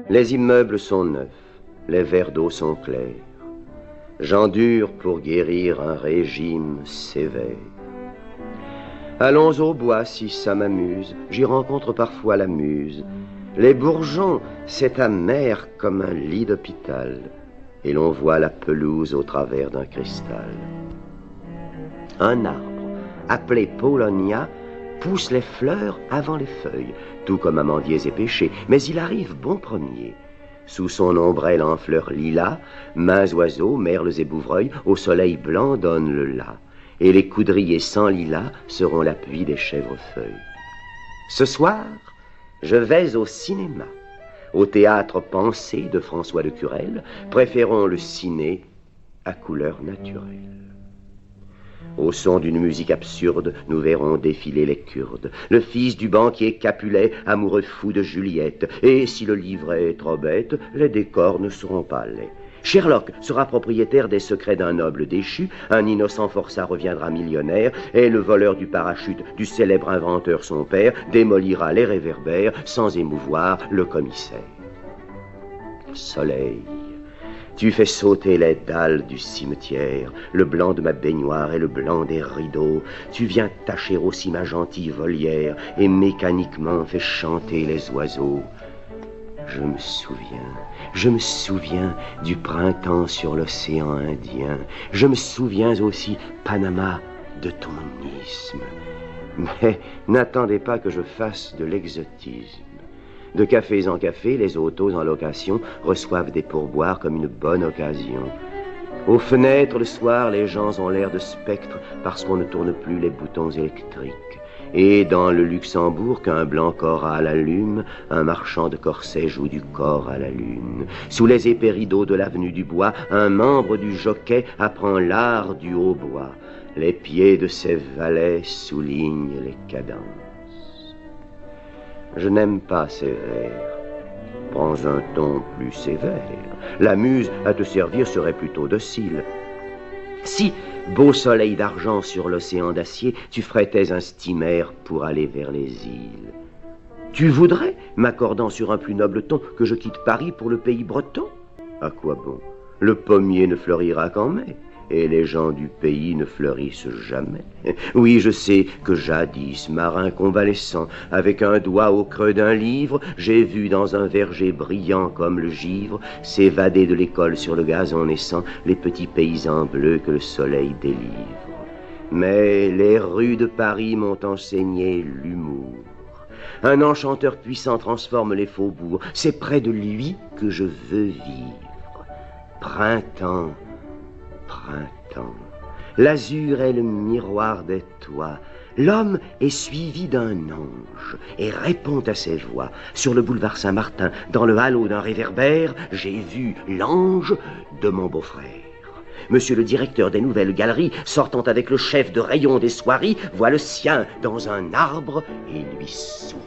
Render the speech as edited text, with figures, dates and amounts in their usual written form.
Les immeubles sont neufs, les verres d'eau sont clairs. J'endure pour guérir un régime sévère. Allons au bois si ça m'amuse, j'y rencontre parfois la muse. Les bourgeons, c'est amer comme un lit d'hôpital, et l'on voit la pelouse au travers d'un cristal. Un arbre, appelé Polonia, pousse les fleurs avant les feuilles, tout comme amandiers et pêchers, mais il arrive bon premier. Sous son ombrelle en fleurs lilas, mains oiseaux, merles et bouvreuils, au soleil blanc donnent le las, et les coudriers sans lilas seront l'appui des chèvrefeuilles. Ce soir, je vais au cinéma, au théâtre Pensée de François de Curel, préférons le ciné à couleur naturelle. Au son d'une musique absurde, nous verrons défiler les Kurdes, le fils du banquier Capulet, amoureux fou de Juliette, et si le livret est trop bête, les décors ne seront pas laids. Sherlock sera propriétaire des secrets d'un noble déchu, un innocent forçat reviendra millionnaire, et le voleur du parachute du célèbre inventeur son père démolira les réverbères sans émouvoir le commissaire. Soleil, tu fais sauter les dalles du cimetière, le blanc de ma baignoire et le blanc des rideaux. Tu viens tacher aussi ma gentille volière et mécaniquement fais chanter les oiseaux. Je me souviens du printemps sur l'océan Indien. Je me souviens aussi, Panama, de ton isthme. Mais n'attendez pas que je fasse de l'exotisme. De cafés en café, les autos en location reçoivent des pourboires comme une bonne occasion. Aux fenêtres, le soir, les gens ont l'air de spectres parce qu'on ne tourne plus les boutons électriques. Et dans le Luxembourg qu'un blanc choral allume, un marchand de corsets joue du cor à la lune. Sous les épais rideaux de l'avenue du Bois, un membre du jockey apprend l'art du hautbois. Les pieds de ses valets soulignent les cadences. Je n'aime pas ces vers. Prends un ton plus sévère. La muse à te servir serait plutôt docile. Si, beau soleil d'argent sur l'océan d'acier, tu frétais un steamer pour aller vers les îles. Tu voudrais, m'accordant sur un plus noble ton, que je quitte Paris pour le pays breton? À quoi bon? Le pommier ne fleurira qu'en mai. Et les gens du pays ne fleurissent jamais. Oui, je sais que jadis, marin convalescent, avec un doigt au creux d'un livre, j'ai vu dans un verger brillant comme le givre s'évader de l'école sur le gazon naissant les petits paysans bleus que le soleil délivre. Mais les rues de Paris m'ont enseigné l'humour. Un enchanteur puissant transforme les faubourgs. C'est près de lui que je veux vivre. Printemps, printemps. L'azur est le miroir des toits. L'homme est suivi d'un ange et répond à ses voix. Sur le boulevard Saint-Martin, dans le halo d'un réverbère, j'ai vu l'ange de mon beau-frère. Monsieur le directeur des nouvelles galeries, sortant avec le chef de rayon des soieries, voit le sien dans un arbre et lui sourit.